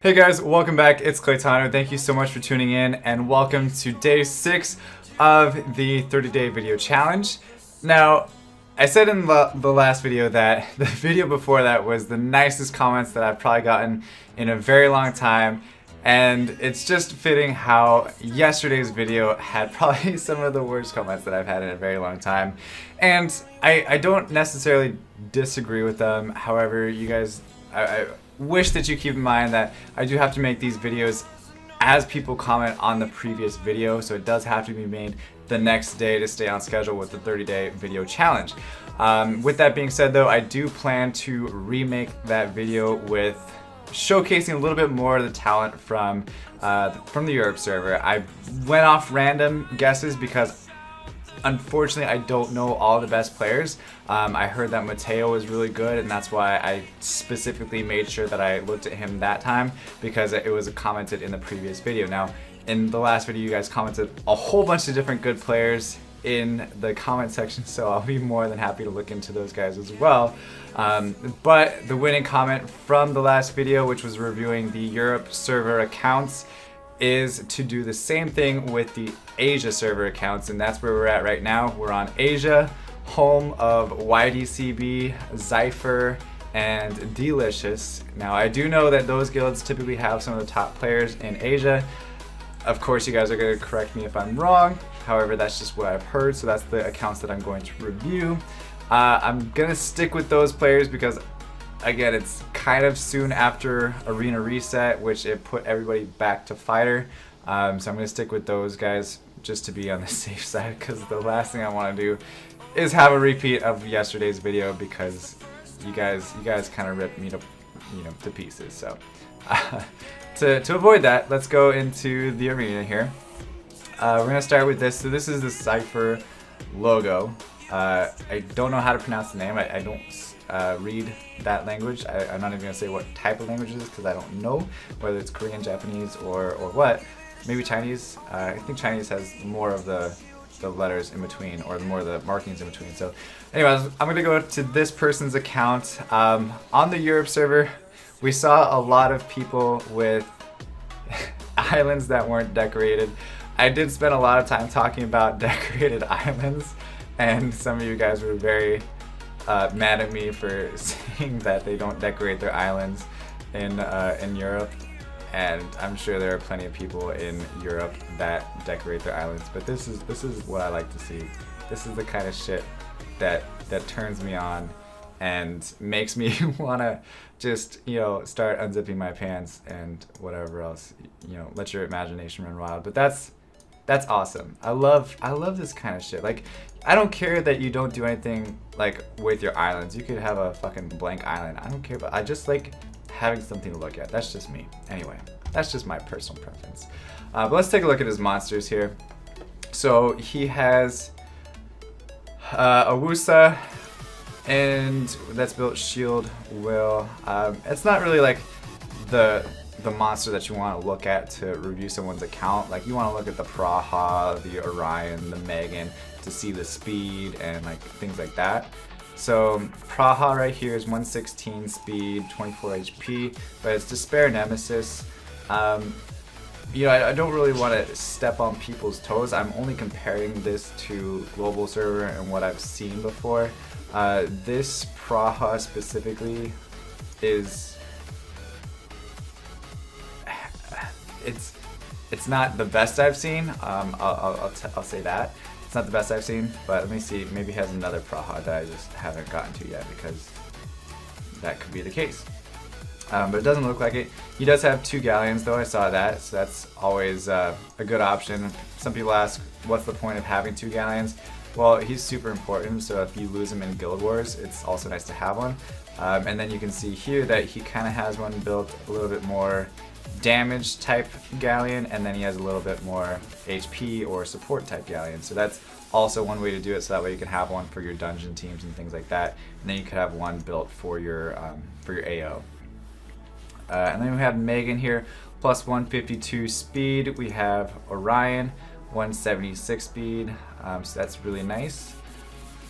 Hey guys, welcome back. It's Claytano. Thank you so much for tuning in and welcome to day 6 of the 30-day video challenge. Now, I said in the last video that the video before that was the nicest comments that I've probably gotten in a very long time, and it's just fitting how yesterday's video had probably some of the worst comments that I've had in a very long time. And I don't necessarily disagree with them. However, you guys, I wish that you keep in mind that I do have to make these videos as people comment on the previous video, so it does have to be made the next day to stay on schedule with the 30-day video challenge. With that being said though, I do plan to remake that video with showcasing a little bit more of the talent from the Europe server. I went off random guesses because unfortunately, I don't know all the best players. I heard that Mateo was really good, and that's why I specifically made sure that I looked at him that time, because it was commented in the previous video. Now, in the last video, you guys commented a whole bunch of different good players in the comment section, so I'll be more than happy to look into those guys as well. But the winning comment from the last video, which was reviewing the Europe server accounts, is to do the same thing with the Asia server accounts, and that's where we're at right now. We're on Asia, home of YDCB, Zypher, and Delicious. Now, I do know that those guilds typically have some of the top players in Asia. Of course, you guys are going to correct me if I'm wrong. However, that's just what I've heard, so that's the accounts that I'm going to review. I'm going to stick with those players because, again, it's kind of soon after Arena Reset, which it put everybody back to Fighter. So I'm going to stick with those guys just to be on the safe side, because the last thing I want to do is have a repeat of yesterday's video, because you guys kind of ripped me to pieces. So to avoid that, let's go into the arena here. We're going to start with this. So this is the Zypher logo. I don't know how to pronounce the name. I don't read that language. I'm not even going to say what type of language it is, because I don't know whether it's Korean, Japanese, or what. Maybe Chinese. I think Chinese has more of the letters in between, or more of the markings in between. So anyways, I'm going to go to this person's account. On the Europe server, we saw a lot of people with islands that weren't decorated. I did spend a lot of time talking about decorated islands, and some of you guys were very mad at me for saying that they don't decorate their islands in Europe, and I'm sure there are plenty of people in Europe that decorate their islands. But this is what I like to see. This is the kind of shit that turns me on and makes me wanna just start unzipping my pants and whatever else. Let your imagination run wild. But that's awesome. I love this kind of shit. Like, I don't care that you don't do anything like with your islands. You could have a fucking blank island. I don't care, but I just like having something to look at. That's just me. Anyway, that's just my personal preference. But let's take a look at his monsters here. So he has Awusa, and that's built Shield Will. It's not really like the monster that you want to look at to review someone's account. Like, you want to look at the Praha, the Orion, the Megan to see the speed and like things like that. So Praha right here is 116 speed, 24 HP, but it's Despair Nemesis. I don't really want to step on people's toes. I'm only comparing this to global server and what I've seen before. This Praha specifically is it's not the best I've seen. I'll say that. It's not the best I've seen, but let me see. Maybe he has another Praha that I just haven't gotten to yet, because that could be the case. But it doesn't look like it. He does have 2 galleons though, I saw that, so that's always a good option. Some people ask, what's the point of having 2 galleons? Well, he's super important, so if you lose him in Guild Wars, it's also nice to have one. And then you can see here that he kind of has one built a little bit more damage type galleon, and then he has a little bit more HP or support type galleon. So that's also one way to do it, so that way you can have one for your dungeon teams and things like that, and then you could have one built for your AO. And then we have Megan here, plus 152 speed. We have Orion, 176 speed, so that's really nice.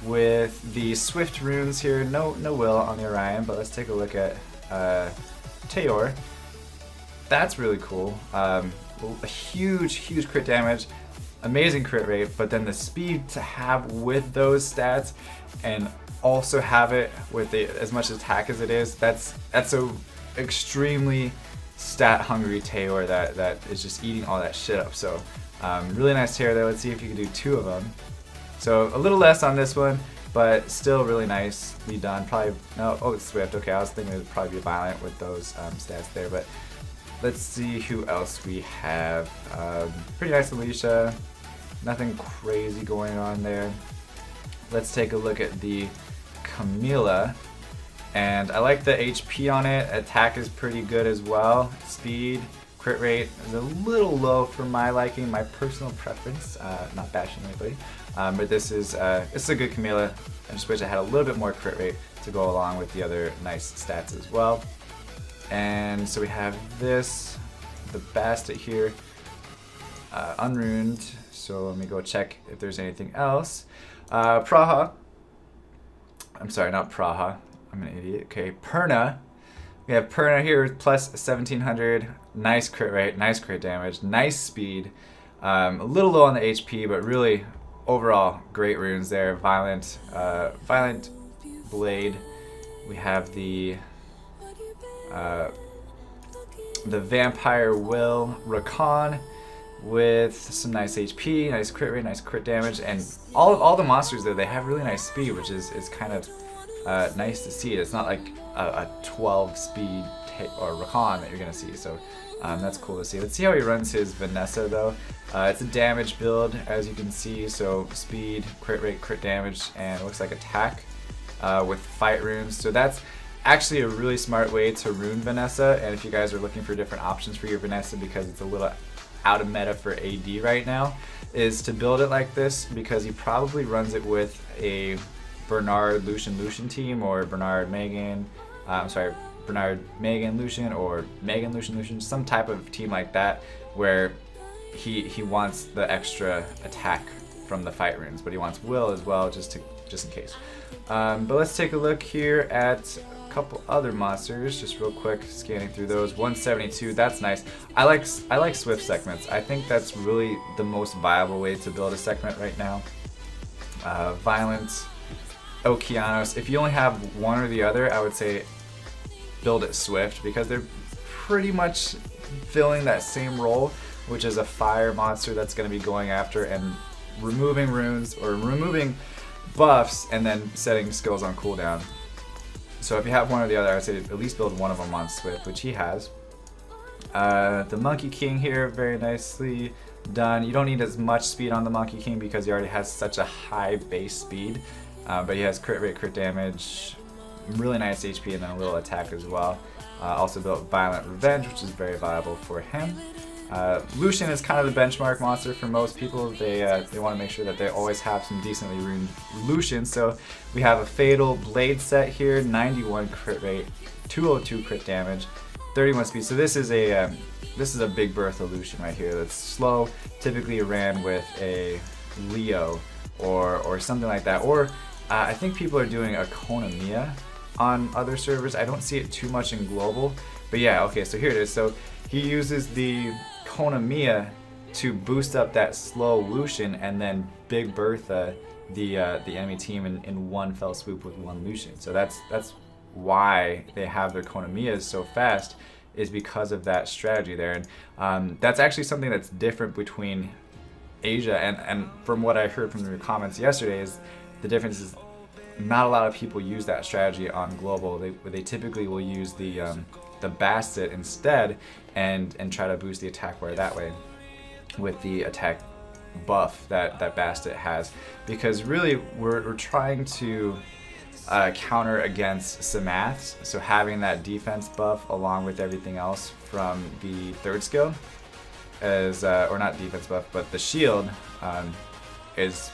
With the Swift runes here, no will on the Orion, but let's take a look at Teor. that's really cool. A huge crit damage, amazing crit rate, but then the speed to have with those stats and also have it with as much attack as it is, that's a extremely stat hungry Taeor that is just eating all that shit up. So really nice Taeor there. Let's see if you can do 2 of them. So a little less on this one, but still really nicely done. Probably, no, oh, it's Swift. Okay, I was thinking it would probably be Violent with those stats there, but let's see who else we have. Pretty nice Alicia. Nothing crazy going on there. Let's take a look at the Camila. And I like the HP on it. Attack is pretty good as well. Speed, crit rate is a little low for my liking, my personal preference. Not bashing anybody. But this is a good Camila. I just wish I had a little bit more crit rate to go along with the other nice stats as well. And so we have this, the Bastet here, unruned. So let me go check if there's anything else. Praha. I'm sorry, not Praha. I'm an idiot. Okay, Perna. We have Perna here with plus 1700. Nice crit rate, nice crit damage, nice speed. A little low on the HP, but really overall great runes there. Violent Blade. We have the Vampire Will Rakan with some nice HP, nice crit rate, nice crit damage, and all the monsters there, they have really nice speed, which is kind of nice to see. It's not like a 12 speed or Rakan that you're gonna see, so that's cool to see. Let's see how he runs his Vanessa though. It's a damage build, as you can see, so speed, crit rate, crit damage, and it looks like attack with fight runes. So that's actually a really smart way to rune Vanessa, and if you guys are looking for different options for your Vanessa because it's a little out of meta for AD right now, is to build it like this, because he probably runs it with a Bernard Lucian team, or Bernard Megan, Bernard Megan Lucian, or Megan Lucian, some type of team like that, where he wants the extra attack from the fight runes, but he wants will as well, just in case. But let's take a look here at a couple other monsters, just real quick, scanning through those. 172, that's nice. I like Swift segments. I think that's really the most viable way to build a segment right now. Violent Okeanos. If you only have one or the other, I would say build it Swift, because they're pretty much filling that same role, which is a fire monster that's going to be going after and removing runes or removing buffs and then setting skills on cooldown. So if you have one or the other, I would say at least build one of them on Swift, which he has. The Monkey King here, very nicely done. You don't need as much speed on the Monkey King because he already has such a high base speed, but he has crit rate, crit damage, really nice HP, and then a little attack as well. Also built Violent Revenge, which is very viable for him. Lucian is kind of the benchmark monster for most people. They want to make sure that they always have some decently runed Lucian. So we have a Fatal Blade set here, 91 crit rate, 202 crit damage, 31 speed. So this is a Big Bertha Lucian right here that's slow, typically ran with a Leo or something like that. Or I think people are doing a Konamiya on other servers. I don't see it too much in global, but yeah, okay, so here it is. So he uses the Konamiya to boost up that slow Lucian, and then Big Bertha the enemy team in one fell swoop with one Lucian. So that's why they have their Konamiyas so fast, is because of that strategy there. And that's actually something that's different between Asia and from what I heard from the comments yesterday, is the difference is not a lot of people use that strategy on global. They typically will use the Bastet instead and try to boost the attack bar that way with the attack buff that Bastet has, because really we're trying to counter against Samaths, so having that defense buff along with everything else from the third skill is or not defense buff, but the shield is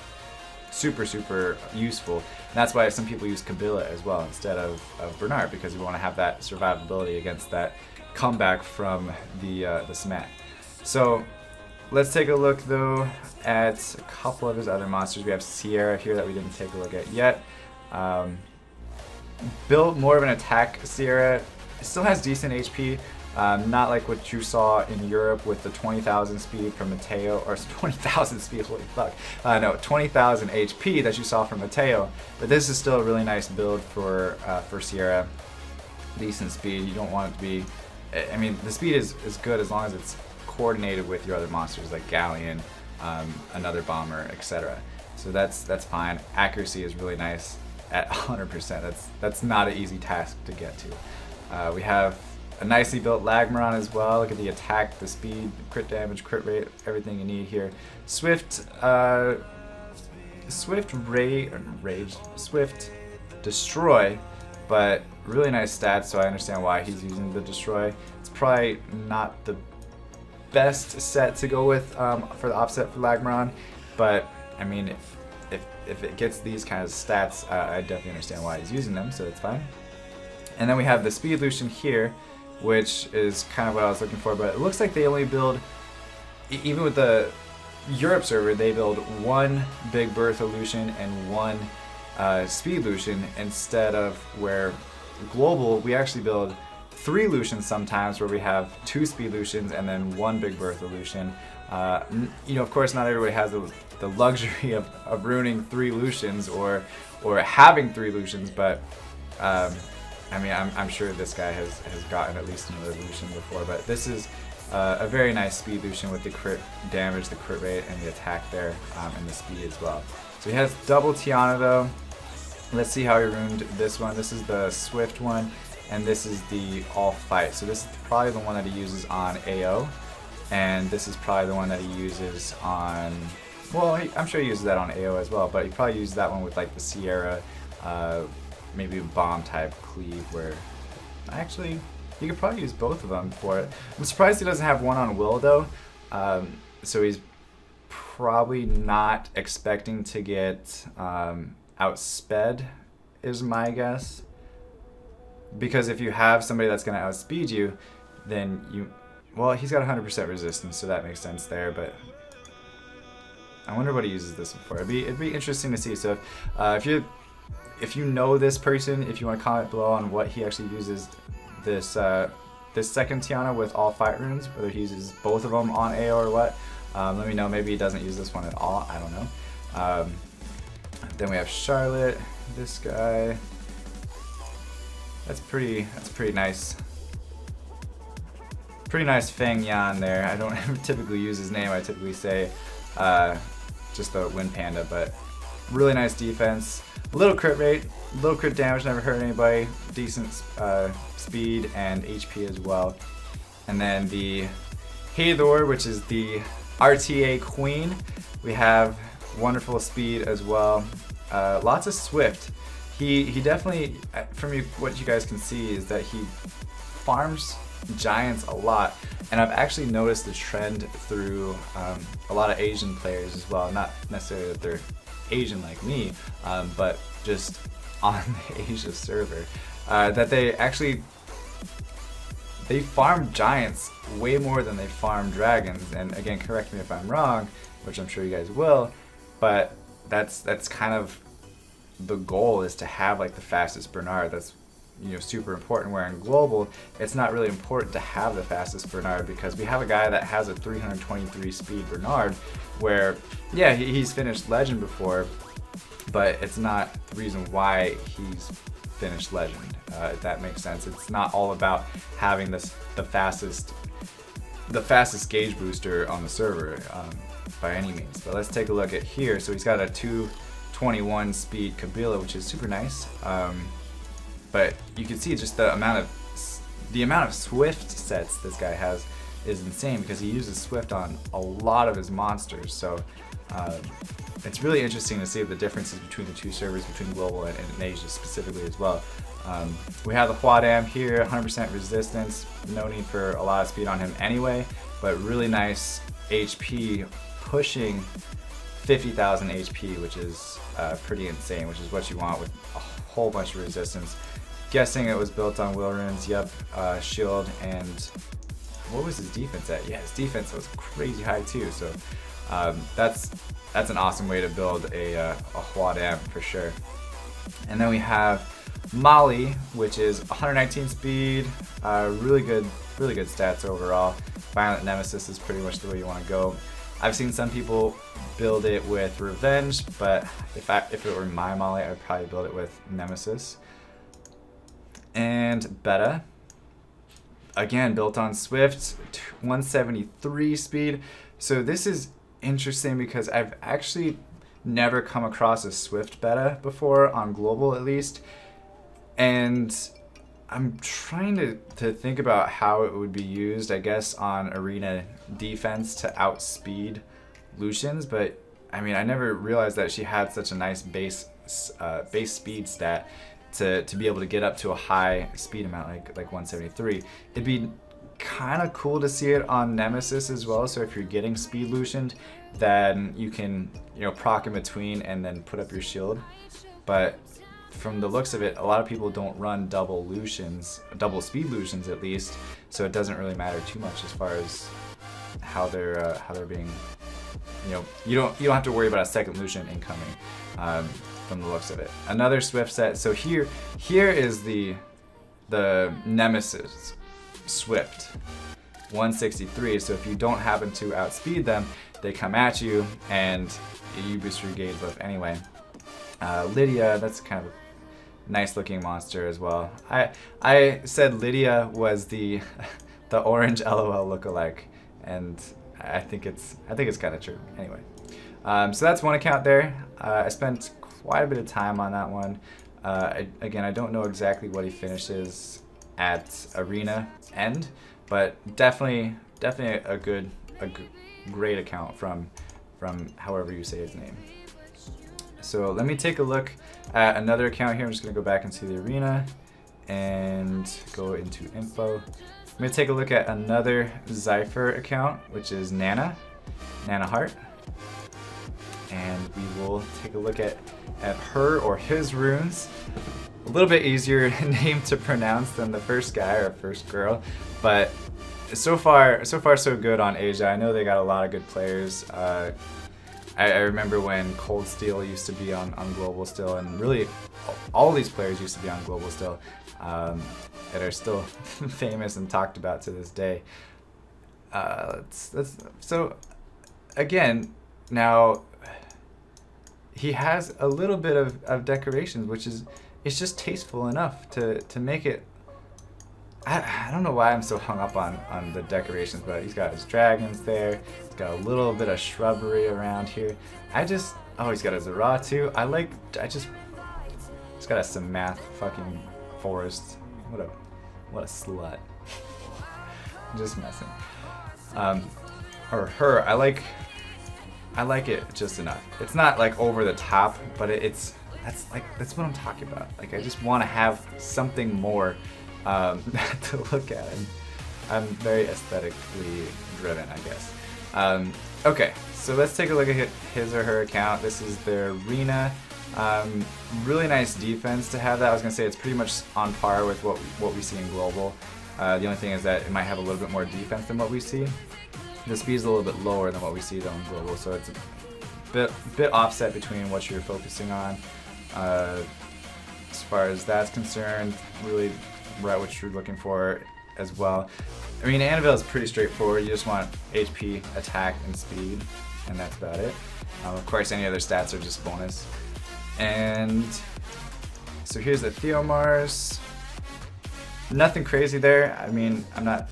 super useful. And that's why some people use Kabila as well instead of Bernard, because we want to have that survivability against that comeback from the Samath. So let's take a look though at a couple of his other monsters. We have Sierra here that we didn't take a look at yet. Built more of an attack Sierra. It still has decent HP, Not like what you saw in Europe with the 20,000 speed from Mateo, or 20,000 speed, holy fuck. No, 20,000 HP that you saw from Mateo. But this is still a really nice build for Sierra. Decent speed. You don't want it to be, I mean, the speed is good as long as it's coordinated with your other monsters like Galleon, another bomber, etc. So that's fine. Accuracy is really nice at 100%. That's not an easy task to get to. We have a nicely built Lagmaron as well. Look at the attack, the speed, crit damage, crit rate, everything you need here. Swift Destroy, but really nice stats, so I understand why he's using the Destroy. It's probably not the best set to go with for the offset for Lagmaron, but I mean, if it gets these kind of stats, I definitely understand why he's using them, so that's fine. And then we have the Speed Lucian here, which is kind of what I was looking for, but it looks like they only build, even with the Europe server, they build one Big Bertha Lucian and one Speed Lucian, instead of where global we actually build 3 Lucians sometimes, where we have 2 Speed Lucians and then 1 Big Bertha Lucian. You know, of course, not everybody has the luxury of ruining 3 Lucians or having 3 Lucians, but I mean, I'm sure this guy has gotten at least another Lucian before, but this is a very nice Speed Lucian with the crit damage, the crit rate, and the attack there, and the speed as well. So he has double Tiana though. Let's see how he ruined this one. This is the Swift one, and this is the All Fight. So this is probably the one that he uses on AO, and this is probably the one that he uses on, well, I'm sure he uses that on AO as well, but he probably uses that one with like the Sierra, maybe a bomb type cleave, where actually you could probably use both of them for it. I'm surprised he doesn't have one on Will though, so he's probably not expecting to get outsped, is my guess. Because if you have somebody that's going to outspeed you, then you, well, he's got 100% resistance, so that makes sense there, but I wonder what he uses this one for. It'd be interesting to see. So if you know this person, if you want to comment below on what he actually uses this this second Tiana with all fight runes, whether he uses both of them on AO or what, let me know. Maybe he doesn't use this one at all, I don't know. Then we have Charlotte, this guy. That's pretty nice. Pretty nice Fang Yan there. I don't typically use his name, I typically say just the Wind Panda, but really nice defense. A little crit rate, a little crit damage, never hurt anybody. Decent speed and HP as well. And then the Hathor, which is the RTA Queen. We have wonderful speed as well. Lots of Swift. He definitely, from what you guys can see, is that he farms giants a lot, and I've actually noticed the trend through a lot of Asian players as well. Not necessarily that they're Asian like me, but just on the Asia server, that they farm giants way more than they farm dragons. And again, correct me if I'm wrong, which I'm sure you guys will, but that's kind of the goal, is to have like the fastest Bernard. That's, you know, super important. Where in global, it's not really important to have the fastest Bernard, because we have a guy that has a 323 speed Bernard, where yeah, he's finished legend before, but it's not the reason why he's finished legend. If that makes sense. It's not all about having the fastest gauge booster on the server by any means. But let's take a look at here. So he's got a 221 speed Kabila, which is super nice. But you can see just the amount of Swift sets this guy has is insane, because he uses Swift on a lot of his monsters. So it's really interesting to see the differences between the two servers, between global and Asia specifically as well. We have the Huadam here, 100% resistance, no need for a lot of speed on him anyway, but really nice HP, pushing 50,000 HP, which is pretty insane, which is what you want with a whole bunch of resistance. Guessing it was built on will runes, yep, shield, and what was his defense at? Yeah, his defense was crazy high too, so that's an awesome way to build a Huadam for sure. And then we have Molly, which is 119 speed, really good stats overall. Violent Nemesis is pretty much the way you want to go. I've seen some people build it with Revenge, but if it were my Molly, I'd probably build it with Nemesis. And Beta, again built on Swift, 173 speed. So this is interesting because I've actually never come across a Swift Beta before, on global at least. And I'm trying to think about how it would be used, I guess, on arena defense to outspeed Lucian's, but I mean, I never realized that she had such a nice base speed stat to be able to get up to a high speed amount like 173. It'd be kind of cool to see it on Nemesis as well, so if you're getting speed Lucianed, then you can, you know, proc in between and then put up your shield. But from the looks of it, a lot of people don't run double speed Lucians at least, so it doesn't really matter too much as far as how they're being, you know, you don't have to worry about a second Lucian incoming from the looks of it. Another Swift set. So here is the Nemesis Swift, 163. So if you don't happen to outspeed them, they come at you and you boost your gauge buff anyway. Lydia, that's kind of a nice looking monster as well. I said Lydia was the orange LOL lookalike, and I think it's kind of true. Anyway, so that's one account there. I spent quite a bit of time on that one. Again, I don't know exactly what he finishes at arena end, but definitely a great account from however you say his name. So let me take a look at another account here. I'm just gonna go back into the arena and go into info. I'm gonna take a look at another Zypher account, which is Nana Heart, and we will take a look at her or his runes. A little bit easier name to pronounce than the first guy or first girl, but so far so good on Asia. I know they got a lot of good players. I remember when Cold Steel used to be on global still, and really all these players used to be on global still, that are still famous and talked about to this day. So again, now he has a little bit of decorations, which is, it's just tasteful enough to make it. I don't know why I'm so hung up on the decorations, but he's got his dragons there. He's got a little bit of shrubbery around here. Oh, he's got a Zara too. He's got a Samath fucking forest. What a slut. I'm just messing. Or her, I like it just enough. It's not like over the top, but that's what I'm talking about. Like, I just want to have something more to look at. I'm very aesthetically driven, I guess. Okay, so let's take a look at his or her account. This is their arena. Really nice defense to have that. I was gonna say it's pretty much on par with what we see in global. The only thing is that it might have a little bit more defense than what we see. The speed is a little bit lower than what we see though in global, so it's a bit offset between what you're focusing on. As far as that's concerned, really right what you're looking for as well. I mean, Annabelle is pretty straightforward. You just want HP, attack, and speed, and that's about it. Of course, any other stats are just bonus. And so here's the Theomars. Nothing crazy there. I mean, I'm not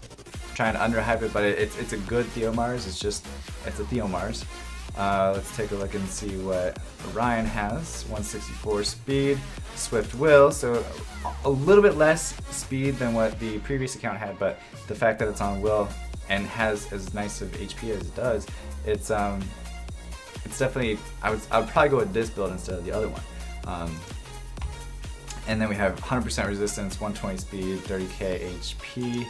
trying to underhype it, but it's a good Theomars. It's a Theomars. Let's take a look and see what Ryan has. 164 speed, Swift Will, so a little bit less speed than what the previous account had, but the fact that it's on Will and has as nice of HP as it does, it's definitely, I would probably go with this build instead of the other one. And then we have 100% resistance, 120 speed, 30k HP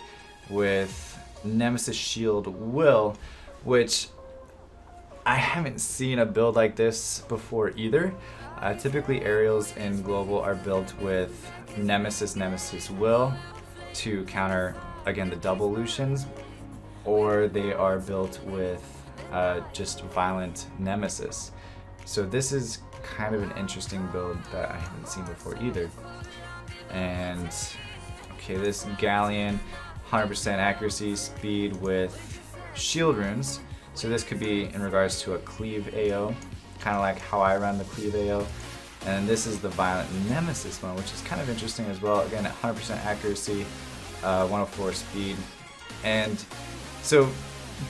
with Nemesis Shield Will, which I haven't seen a build like this before either. Typically aerials in global are built with Nemesis Will to counter, again, the double Lucians, or they are built with just Violent Nemesis. So this is kind of an interesting build that I haven't seen before either. And okay, this Galleon, 100% accuracy, speed with shield runes. So this could be in regards to a cleave AO, kind of like how I run the cleave AO. And this is the Violent Nemesis one, which is kind of interesting as well. Again, 100% accuracy, 104 speed. And so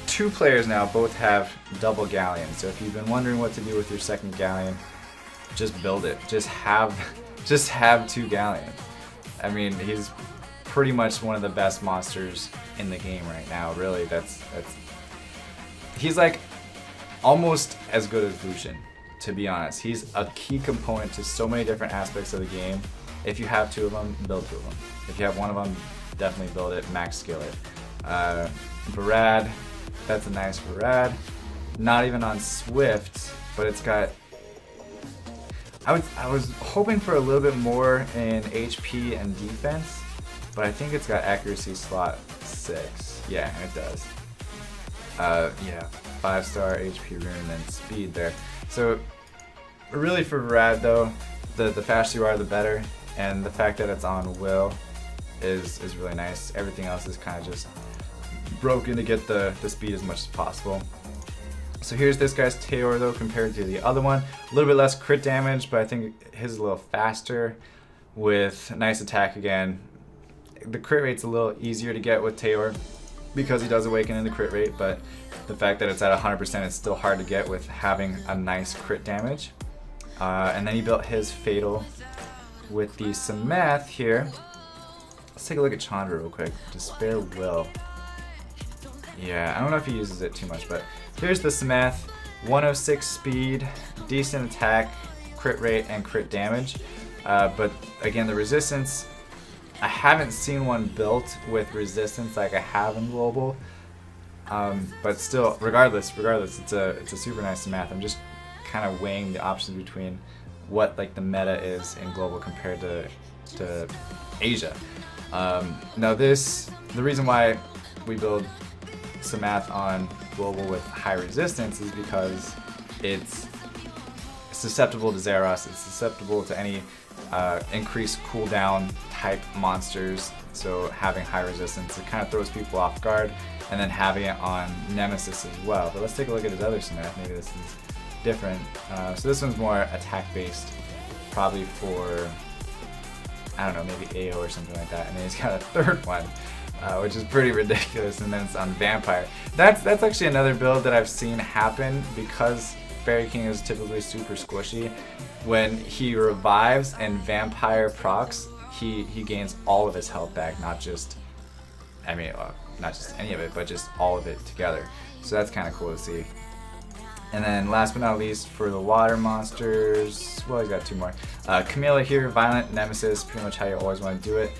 2 players now both have double Galleon. So if you've been wondering what to do with your second Galleon, just build it. Just have 2 Galleons. I mean, he's pretty much one of the best monsters in the game right now. Really, he's like almost as good as Lucian, to be honest. He's a key component to so many different aspects of the game. If you have 2 of them, build 2 of them. If you have 1 of them, definitely build it, max skill it. Barad, that's a nice Barad. Not even on Swift, but it's got... I was hoping for a little bit more in HP and defense, but I think it's got accuracy slot 6. Yeah, it does. Yeah, 5-star HP rune and then speed there. So really for Barad though, the faster you are, the better, and the fact that it's on Will is really nice. Everything else is kind of just broken to get the speed as much as possible. So here's this guy's Teor though compared to the other one. A little bit less crit damage, but I think his is a little faster with nice attack again. The crit rate's a little easier to get with Teor because he does awaken in the crit rate, but the fact that it's at 100% is still hard to get with having a nice crit damage. And then he built his Fatal with the Sameth here. Let's take a look at Chandra real quick. Despair Will. Yeah, I don't know if he uses it too much, but here's the Sameth. 106 speed, decent attack, crit rate, and crit damage. But again, the resistance, I haven't seen one built with resistance like I have in Global. But still, regardless, it's a super nice Sameth. I'm just kind of weighing the options between what like the meta is in Global compared to Asia. Now the reason why we build Sameth on Global with high resistance is because it's susceptible to Zeros, it's susceptible to any increased cooldown type monsters, so having high resistance, it kind of throws people off guard, and then having it on Nemesis as well. But let's take a look at his other Sameth, maybe this is different. So this one's more attack based, probably for, I don't know, maybe AO or something like that, and then he's got a third one, which is pretty ridiculous, and then it's on Vampire. That's actually another build that I've seen happen because Fairy King is typically super squishy. When he revives and Vampire procs, he gains all of his health back, not just, I mean, not just any of it, but just all of it together. So that's kind of cool to see. And then last but not least, for the water monsters, well, he's got 2 more. Camilla here, Violent Nemesis, pretty much how you always want to do it.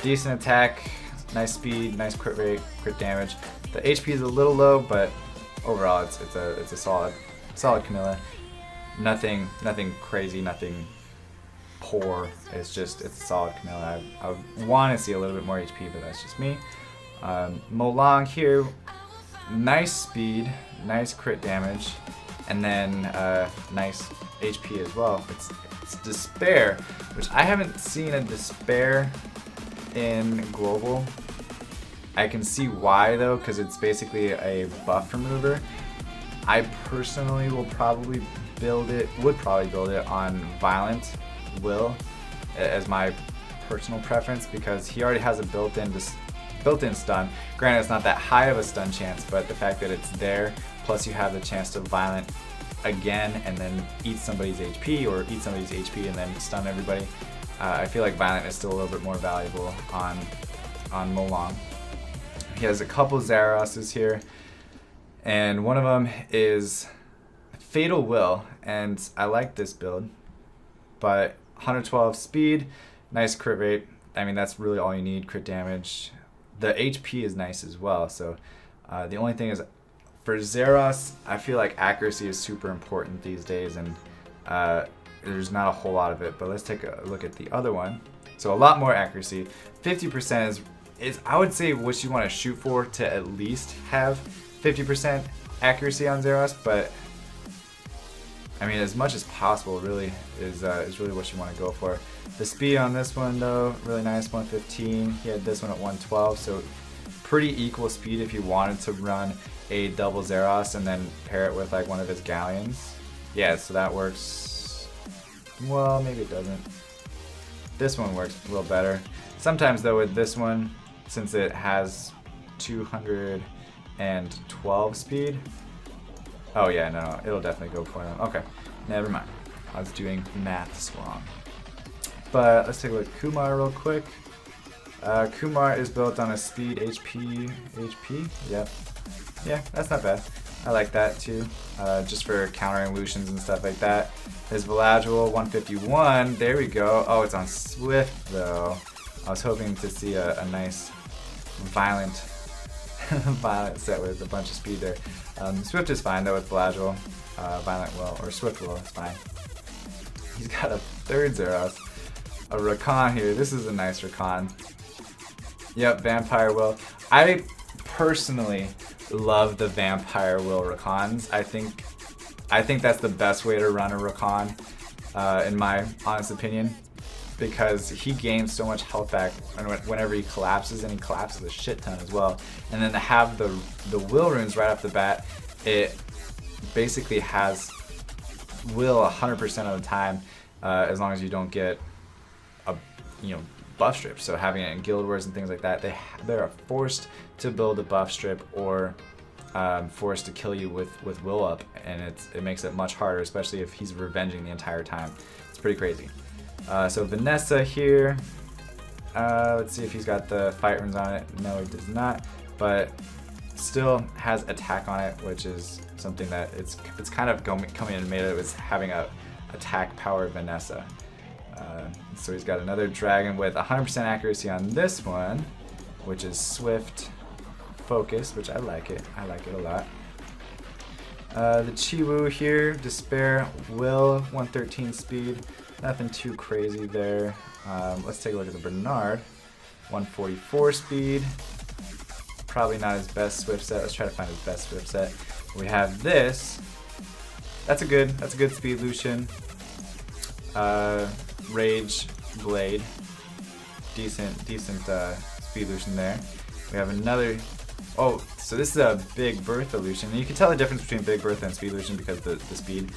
Decent attack, nice speed, nice crit rate, crit damage. The HP is a little low, but overall it's a solid Camilla. Nothing crazy, nothing poor. It's a solid Camilla. I want to see a little bit more HP, but that's just me. Molong here, nice speed, nice crit damage, and then nice HP as well. It's Despair, which I haven't seen a Despair in Global. I can see why though, because it's basically a buff remover. I personally would probably build it on Violent Will as my personal preference, because he already has a built-in stun. Granted, it's not that high of a stun chance, but the fact that it's there, plus you have the chance to Violent again and then eat somebody's HP, or eat somebody's HP and then stun everybody. I feel like Violent is still a little bit more valuable on Molong. He has a couple Zaroses here, and one of them is Fatal Will, and I like this build, but 112 speed, nice crit rate. I mean, that's really all you need, crit damage. The HP is nice as well, so the only thing is, for Zeros, I feel like accuracy is super important these days, and there's not a whole lot of it, but let's take a look at the other one. So a lot more accuracy. 50% is I would say what you want to shoot for, to at least have 50% accuracy on Zeros, but I mean, as much as possible really is really what you want to go for. The speed on this one though, really nice, 115. He had this one at 112, so pretty equal speed if you wanted to run a double Zeros and then pair it with like one of his galleons. Yeah, so that works. Well, maybe it doesn't. This one works a little better. Sometimes though with this one, since it has 212 speed. Oh yeah, no, it'll definitely go for him. Okay, never mind. I was doing maths wrong. But let's take a look at Kumar real quick. Kumar is built on a speed HP. Yep. Yeah, that's not bad. I like that too, just for countering Lucians and stuff like that. His Veladril 151, there we go. Oh, it's on Swift though. I was hoping to see a nice violent set with a bunch of speed there. Swift is fine though with Veladril. Violent Will, or Swift Will is fine. He's got a third Zeros. A Rakan here. This is a nice Rakan. Yep, Vampire Will. I personally love the Vampire Will Rakans. I think that's the best way to run a Rakan, in my honest opinion, because he gains so much health back whenever he collapses, and he collapses a shit ton as well. And then to have the Will runes right off the bat, it basically has Will 100% of the time, as long as you don't get a buff strip. So having it in Guild Wars and things like that, they're forced to build a buff strip or forced to kill you with Will up, and it makes it much harder, especially if he's revenging the entire time. It's pretty crazy. So Vanessa here, let's see if he's got the fight runes on it. No, he does not, but still has attack on it, which is something that it's kind of coming in made it was having a attack power Vanessa. So he's got another dragon with 100% accuracy on this one, which is Swift Focus, which I like it. I like it a lot. The Chiwu here, Despair, Will, 113 speed. Nothing too crazy there. Let's take a look at the Bernard, 144 speed. Probably not his best Swift set. Let's try to find his best Swift set. We have this. That's a good speed Lucian. Rage Blade, decent speed Lucian there. We have another. Oh, so this is a Big Bertha Lucian. And you can tell the difference between Big Bertha and Speed Lucian because the speed.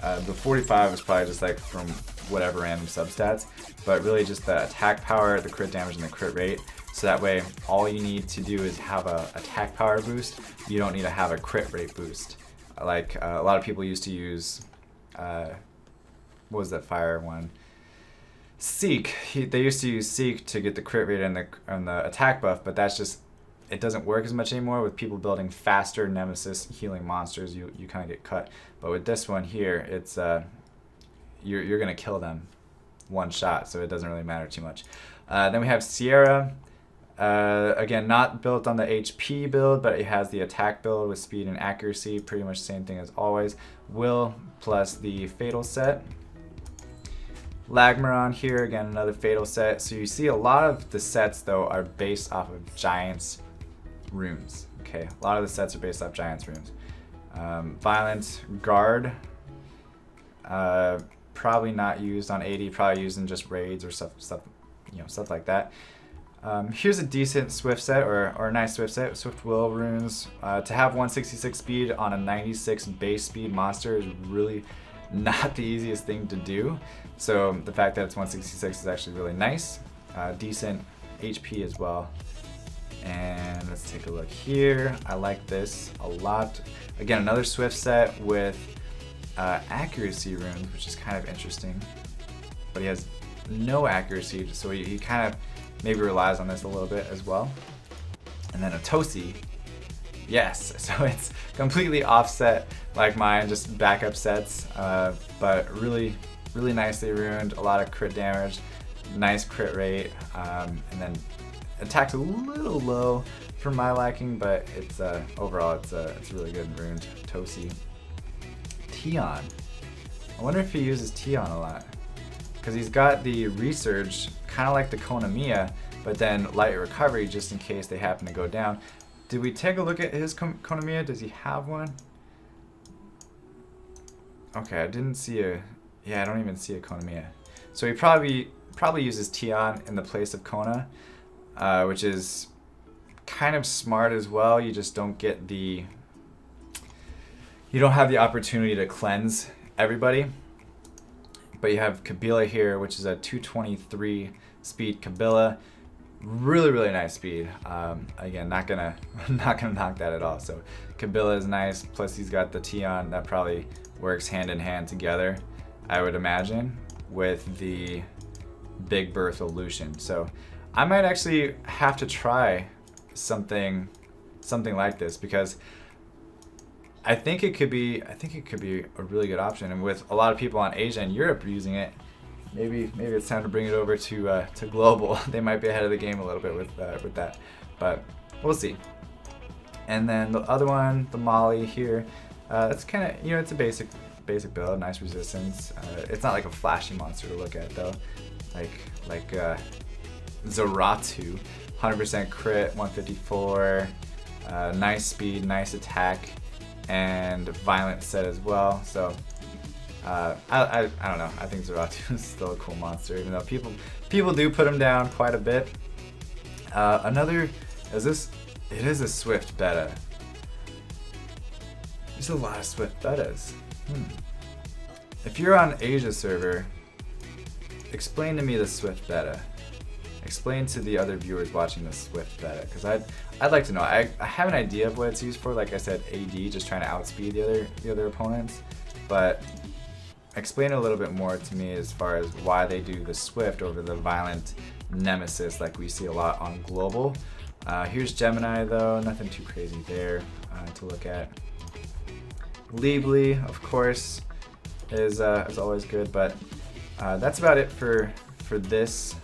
The 45 is probably just like from whatever random substats, but really just the attack power, the crit damage, and the crit rate. So that way, all you need to do is have a attack power boost. You don't need to have a crit rate boost. Like a lot of people used to use, what was that fire one? Seek. They used to use Seek to get the crit rate and the attack buff, but that's just, it doesn't work as much anymore with people building faster Nemesis healing monsters. You kind of get cut. But with this one here, it's you're gonna kill them one shot, so it doesn't really matter too much. Then we have Sierra. Again, not built on the HP build, but it has the attack build with speed and accuracy. Pretty much the same thing as always. Will plus the Fatal set. Lagmaron here, again, another Fatal set. So you see a lot of the sets, though, are based off of Giants runes. Okay, a lot of the sets are based off Giants runes. Violent Guard, probably not used on 80, probably used in just raids or stuff like that. Here's a decent Swift set, or a nice Swift set, Swift Will runes. To have 166 speed on a 96 base speed monster is really not the easiest thing to do. So the fact that it's 166 is actually really nice. Decent HP as well. And let's take a look here. I like this a lot. Again, another Swift set with accuracy runes, which is kind of interesting. But he has no accuracy, so he kind of maybe relies on this a little bit as well. And then a Tosi. Yes, so it's completely offset like mine, just backup sets, but really nicely runed, a lot of crit damage, nice crit rate, and then attack's a little low for my liking, but it's overall it's really good runed. Tosi. Tion. I wonder if he uses Tion a lot, because he's got the Resurge, kind of like the Konamiya, but then light recovery just in case they happen to go down. Did we take a look at his Konamiya? Does he have one? Okay, I didn't see a... Yeah, I don't even see a Konamiya. So he probably uses Tiana in the place of Kona, which is kind of smart as well. You just don't get the... You don't have the opportunity to cleanse everybody. But you have Kabila here, which is a 223 speed Kabila. Really, really nice speed. Again, not gonna knock that at all. So Kabila is nice. Plus he's got the Tiana that probably works hand in hand together, I would imagine, with the Big Bertha Lucian. So I might actually have to try something like this, because I think it could be a really good option. And with a lot of people on Asia and Europe using it, maybe it's time to bring it over to global. They might be ahead of the game a little bit with that, but we'll see. And then the other one, the Molly here, that's kind of, it's a basic build, nice resistance. It's not like a flashy monster to look at though, like Zaratu, 100% crit, 154, nice speed, nice attack, and violent set as well. So I don't know. I think Zaratu is still a cool monster, even though people do put him down quite a bit. It is a Swift beta. There's a lot of Swift betas. If you're on Asia server, explain to me the Swift beta. Explain to the other viewers watching the Swift beta, because I'd like to know. I have an idea of what it's used for. Like I said, AD, just trying to outspeed the other opponents. But explain a little bit more to me as far as why they do the Swift over the violent Nemesis like we see a lot on global. Here's Gemini though, nothing too crazy there to look at. Leebly, of course, is always good, but that's about it for this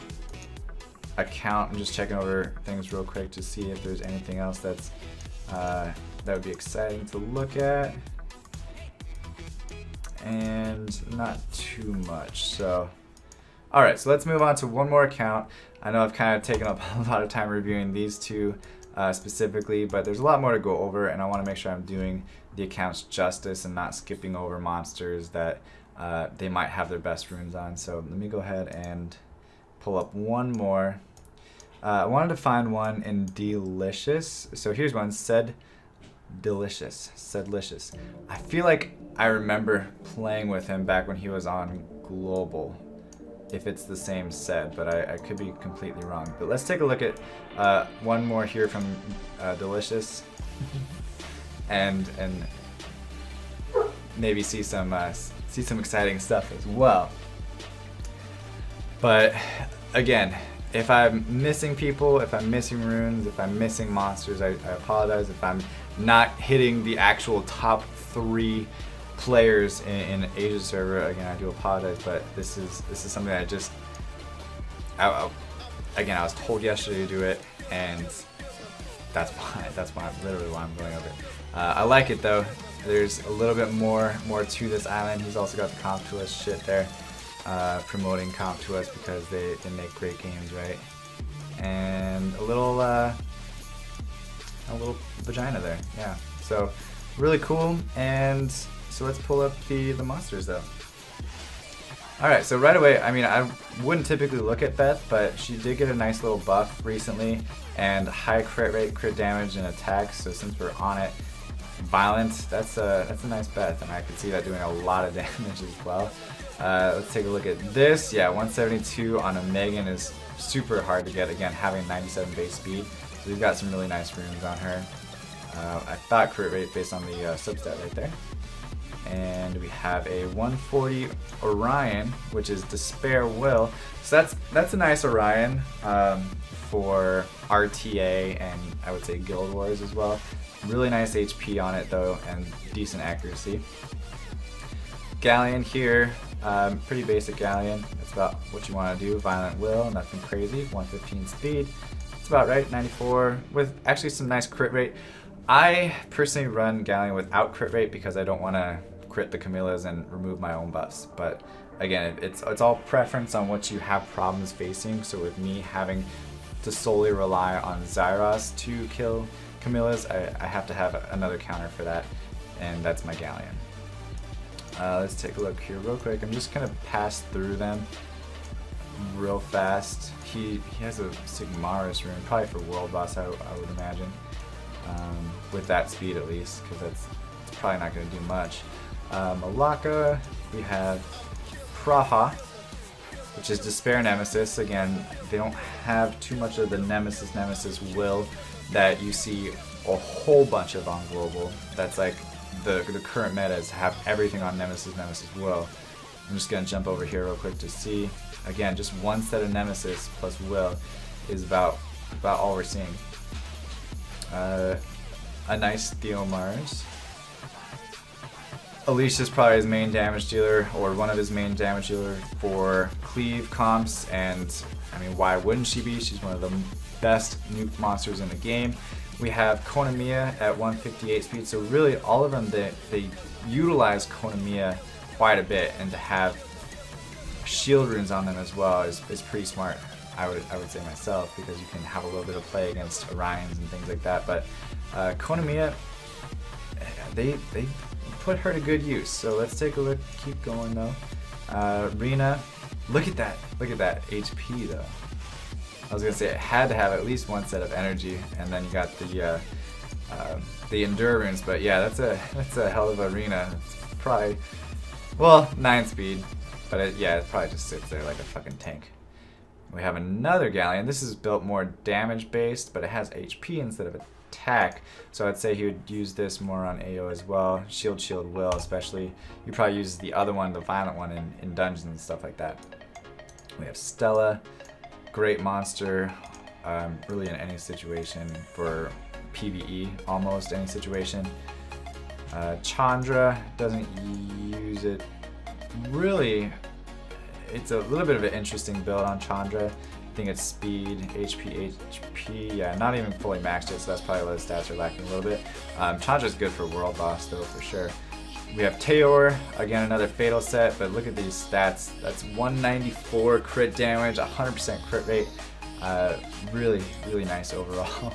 account. I'm just checking over things real quick to see if there's anything else that would be exciting to look at, and not too much. So alright, so let's move on to one more account. I know I've kind of taken up a lot of time reviewing these two specifically, but there's a lot more to go over, and I want to make sure I'm doing the accounts justice and not skipping over monsters that they might have their best runes on. So let me go ahead and pull up one more. I wanted to find one in Delicious. So here's one, Said Delicious. I feel like I remember playing with him back when he was on Global, if it's the same Said, but I could be completely wrong. But let's take a look at one more here from Delicious, and maybe see some exciting stuff as well. But again, if I'm missing people, if I'm missing runes, if I'm missing monsters, I apologize. If I'm not hitting the actual top 3 players in Asia server, again, I do apologize. But this is something I just again, I was told yesterday to do it, and that's literally why I'm going over it. I like it though. There's a little bit more to this island. He's also got the comp to us shit there. Promoting comp to us because they make great games, right? And a little vagina there, yeah. So really cool. And so let's pull up the monsters though. All right, so right away, I mean, I wouldn't typically look at Beth, but she did get a nice little buff recently, and high crit rate, crit damage, and attacks. So since we're on it, violent, that's a nice Beth, and I could see that doing a lot of damage as well. Let's take a look at this. Yeah, 172 on a Megan is super hard to get, again, having 97 base speed. So we've got some really nice runes on her. I thought crit rate based on the substat right there. And we have a 140 Orion, which is Despair Will. So that's a nice Orion for RTA and I would say Guild Wars as well. Really nice HP on it though, and decent accuracy. Galleon here, pretty basic Galleon. That's about what you want to do. Violent Will, nothing crazy. 115 speed. It's about right. 94 with actually some nice crit rate. I personally run Galleon without crit rate because I don't want to crit the Camillas and remove my own buffs. But again, it's all preference on what you have problems facing. So with me having to solely rely on Zyros to kill Camillas, I have to have another counter for that, and that's my Galleon. Let's take a look here real quick. I'm just gonna pass through them real fast. He has a Sigmaris rune, probably for World Boss, I would imagine. With that speed at least, because it's probably not going to do much. Malaka, we have Praha, which is Despair Nemesis. Again, they don't have too much of the Nemesis will that you see a whole bunch of on Global. That's like the current meta is to have everything on Nemesis will. I'm just going to jump over here real quick to see. Again, just one set of Nemesis plus will is about all we're seeing. A nice Theomars. Alicia's probably his main damage dealer, or one of his main damage dealer for cleave comps, and I mean, why wouldn't she be? She's one of the best nuke monsters in the game. We have Konamiya at 158 speed, so really all of them, they utilize Konamiya quite a bit, and to have shield runes on them as well is pretty smart. I would say myself, because you can have a little bit of play against Orions and things like that. But Konamiya, they put her to good use. So let's take a look. Keep going though. Rina, look at that HP though. I was gonna say it had to have at least one set of energy, and then you got the endure runes. But yeah, that's a hell of a Rina. It's probably, well, 9 speed, but it probably just sits there like a fucking tank. We have another Galleon. This is built more damage based, but it has HP instead of attack. So I'd say he would use this more on AO as well. Shield will, especially. He probably uses the other one, the violent one, in dungeons and stuff like that. We have Stella, great monster, really in any situation for PvE, almost any situation. Chandra doesn't use it really. It's a little bit of an interesting build on Chandra. I think it's speed, HP, yeah, not even fully maxed yet, so that's probably why the stats are lacking a little bit. Chandra's good for World Boss though, for sure. We have Teor, again another fatal set, but look at these stats. That's 194 crit damage, 100% crit rate. Really, really nice overall.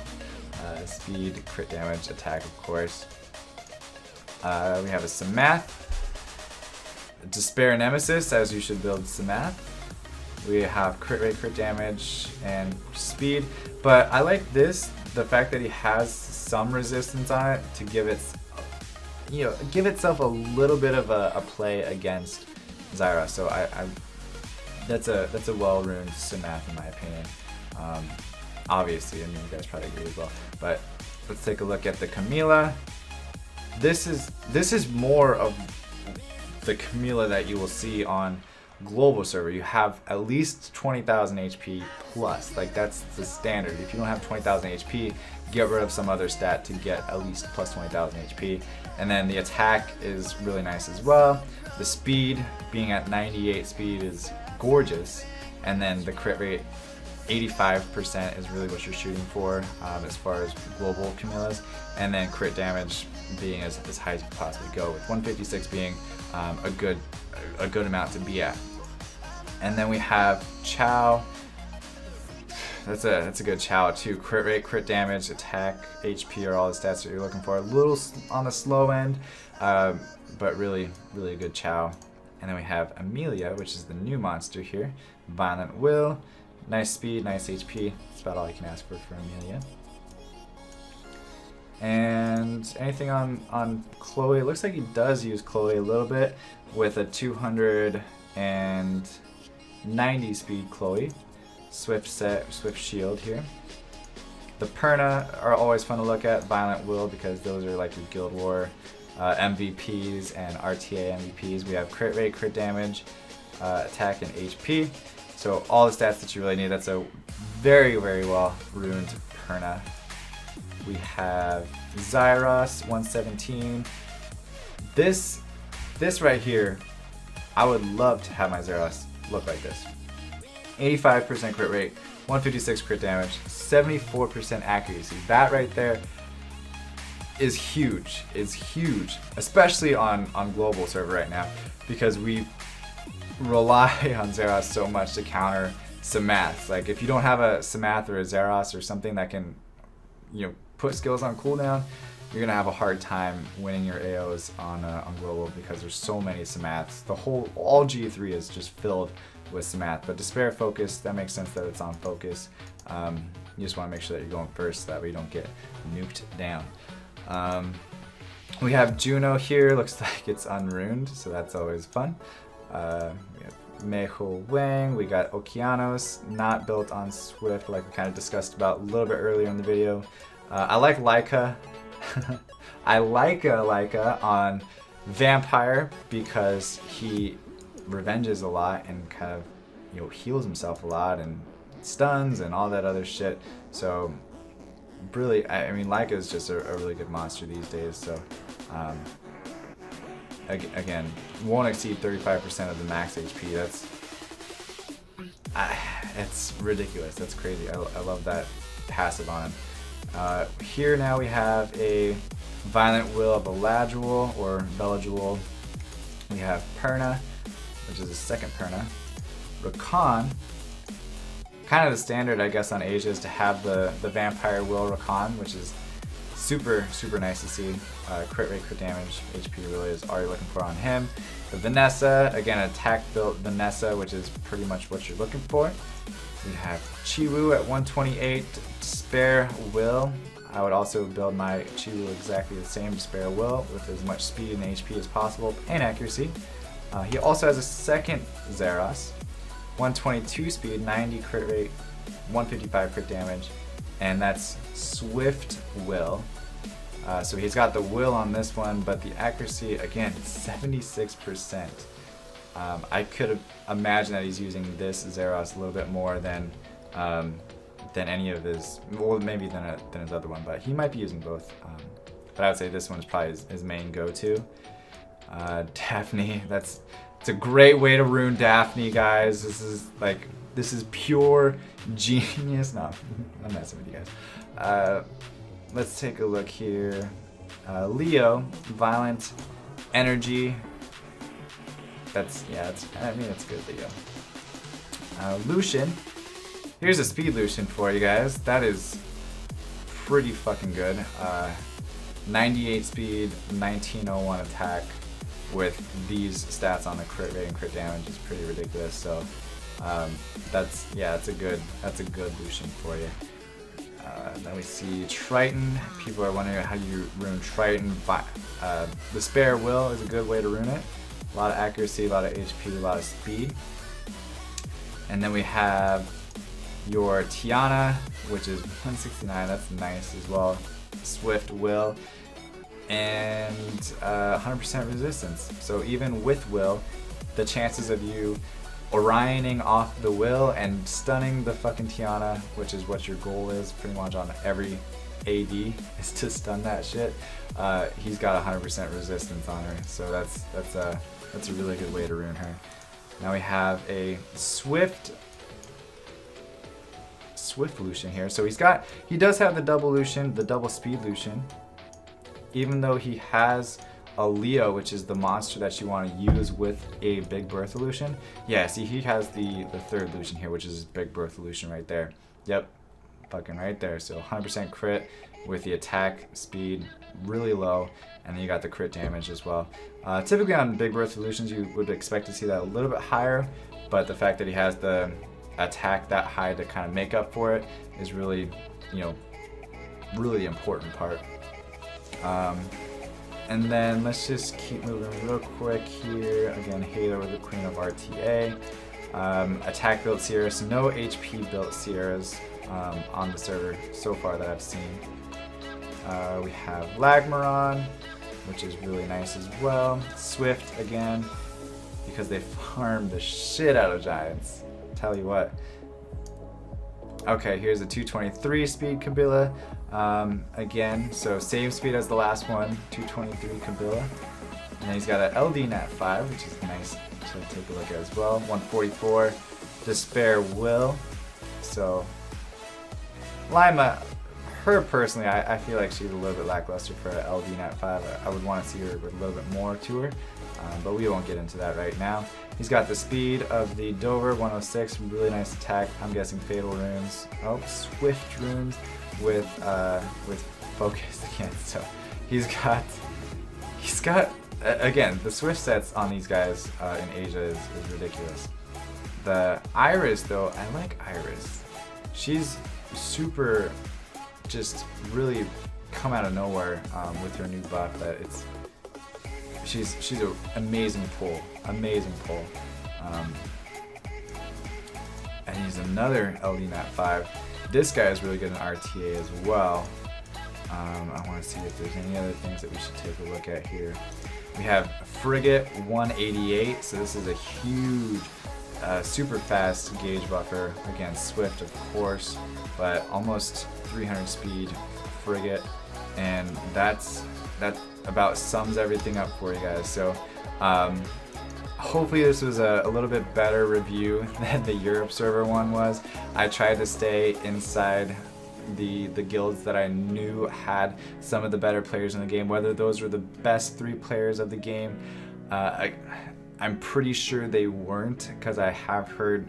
Speed, crit damage, attack of course. We have a Samath. Despair Nemesis, as you should build Samath. We have crit rate, crit damage, and speed. But I like this, the fact that he has some resistance on it to give it, give itself a little bit of a play against Zyra. So that's a well-runed Samath in my opinion. Obviously, I mean, you guys probably agree as well. But let's take a look at the Camila. This is more of the Camila that you will see on global server. You have at least 20,000 HP plus. Like, that's the standard. If you don't have 20,000 HP, get rid of some other stat to get at least plus 20,000 HP. And then the attack is really nice as well. The speed, being at 98 speed, is gorgeous. And then the crit rate, 85% is really what you're shooting for as far as global Camilas. And then crit damage being as high as you can possibly go, with 156 being a good amount to be at. And then we have Chow. That's a good Chow too. Crit rate, crit damage, attack, HP are all the stats that you're looking for. A little on the slow end, but really a good Chow. And then we have Amelia, which is the new monster here. Violent Will, nice speed, nice HP. That's about all you can ask for Amelia. And anything on Chloe? It looks like he does use Chloe a little bit with a 290 speed Chloe. Swift set, Swift shield here. The Perna are always fun to look at. Violent Will, because those are like your Guild War MVPs and RTA MVPs. We have crit rate, crit damage, attack, and HP. So all the stats that you really need. That's a very well runed Perna. We have Zyros, 117. This right here, I would love to have my Zyros look like this. 85% crit rate, 156 crit damage, 74% accuracy. That right there is huge. It's huge, especially on global server right now, because we rely on Zyros so much to counter Samaths. Like, if you don't have a Samath or a Zyros or something that can, put skills on cooldown, you're gonna have a hard time winning your AOs on global because there's so many Samaths. All G3 is just filled with Samath. But Despair Focus, that makes sense that it's on focus. You just want to make sure that you're going first, so that way you don't get nuked down. We have Juno here, looks like it's unruined, so that's always fun. We have Meiho Wang, we got Okeanos, not built on Swift like we kind of discussed about a little bit earlier in the video. I like Leica. I like Leica on Vampire because he revenges a lot and kind of, you know, heals himself a lot and stuns and all that other shit. So really, I mean, Leica is just a really good monster these days. So again, won't exceed 35% of the max HP. It's ridiculous. That's crazy. I love that passive on him. Here now we have a Violent Will of Beladjewel or Beladjewel. We have Perna, which is a second Perna. Rakan, kind of the standard, I guess, on Asia is to have the Vampire Will Rakan, which is super nice to see. Crit rate, crit damage, HP really is all you're looking for on him. The Vanessa, again, attack built Vanessa, which is pretty much what you're looking for. We have Chiwu at 128, Despair Will. I would also build my Chiwu exactly the same, Despair Will, with as much speed and HP as possible, and accuracy. He also has a second Zeros, 122 speed, 90 crit rate, 155 crit damage, and that's Swift Will. So he's got the will on this one, but the accuracy, again, 76%. I could imagine that he's using this Zeros a little bit more than any of his, well, maybe than his other one, but he might be using both. But I would say this one is probably his main go-to. Daphne, it's a great way to ruin Daphne, guys. This is pure genius. No, I'm messing with you guys. Let's take a look here. Leo, Violent Energy. I mean, it's good, Leo. Lucian. Here's a speed Lucian for you guys. That is pretty fucking good. 98 speed, 1901 attack with these stats on the crit rate and crit damage is pretty ridiculous. So that's a good Lucian for you. Then we see Triton. People are wondering how you ruin Triton. The Spare Will is a good way to ruin it. A lot of accuracy, a lot of HP, a lot of speed. And then we have your Tiana, which is 169. That's nice as well. Swift Will. And 100% resistance. So even with Will, the chances of you Orioning off the Will and stunning the fucking Tiana, which is what your goal is pretty much on every AD, is to stun that shit. He's got 100% resistance on her, so that's a really good way to ruin her. Now we have a Swift Lucian here. So he does have the double Lucian, the double speed Lucian, even though he has a Leo, which is the monster that you want to use with a Big Bertha Lucian. Yeah, see, he has the third Lucian here, which is Big Bertha Lucian right there. Yep, fucking right there. So 100% crit with the attack speed really low, and then you got the crit damage as well. Typically on Big Bertha Lucians, you would expect to see that a little bit higher, but the fact that he has the attack that high to kind of make up for it is really, really the important part. And then let's just keep moving real quick here. Again, Halo with the Queen of RTA. Attack built Sierras, no HP built Sierras on the server so far that I've seen. We have Lagmaron, which is really nice as well. Swift again, because they farm the shit out of Giants. Tell you what. Okay, here's a 223 speed Kabila. Again, so same speed as the last one, 223 Kabila. And then he's got an LD Nat 5, which is nice to take a look at as well. 144 Despair Will. So Lima, her personally, I feel like she's a little bit lackluster for an LD Nat 5. I would want to see her with a little bit more to her, but we won't get into that right now. He's got the speed of the Dover, 106, really nice attack. I'm guessing Fatal Runes. Oh, Swift Runes with focus again. So he's got again, the Swift sets on these guys in Asia is ridiculous. The Iris though, I like Iris. She's super, just really come out of nowhere with her new buff. That she's an amazing pull, amazing pull. And he's another LD Nat 5. This guy is really good in RTA as well. I want to see if there's any other things that we should take a look at here. We have Frigate 188, so this is a huge, super fast gauge buffer. Again, Swift of course, but almost 300 speed Frigate, and that about sums everything up for you guys. So hopefully this was a little bit better review than the Europe server one was. I tried to stay inside the guilds that I knew had some of the better players in the game. Whether those were the best 3 players of the game, I'm pretty sure they weren't, because I have heard,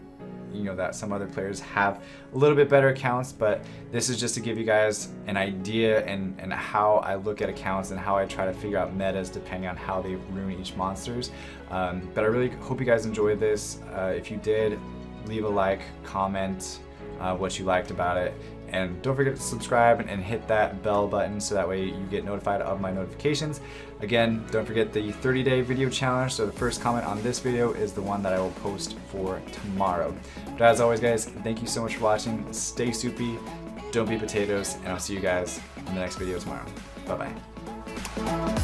you know, that some other players have a little bit better accounts. But this is just to give you guys an idea and how I look at accounts and how I try to figure out metas depending on how they ruin each monsters. But I really hope you guys enjoyed this. If you did, leave a like, comment what you liked about it, and don't forget to subscribe and hit that bell button so that way you get notified of my notifications. Again, don't forget the 30-day video challenge, so the first comment on this video is the one that I will post for tomorrow. But as always guys, thank you so much for watching. Stay soupy, don't be potatoes, and I'll see you guys in the next video tomorrow. Bye bye.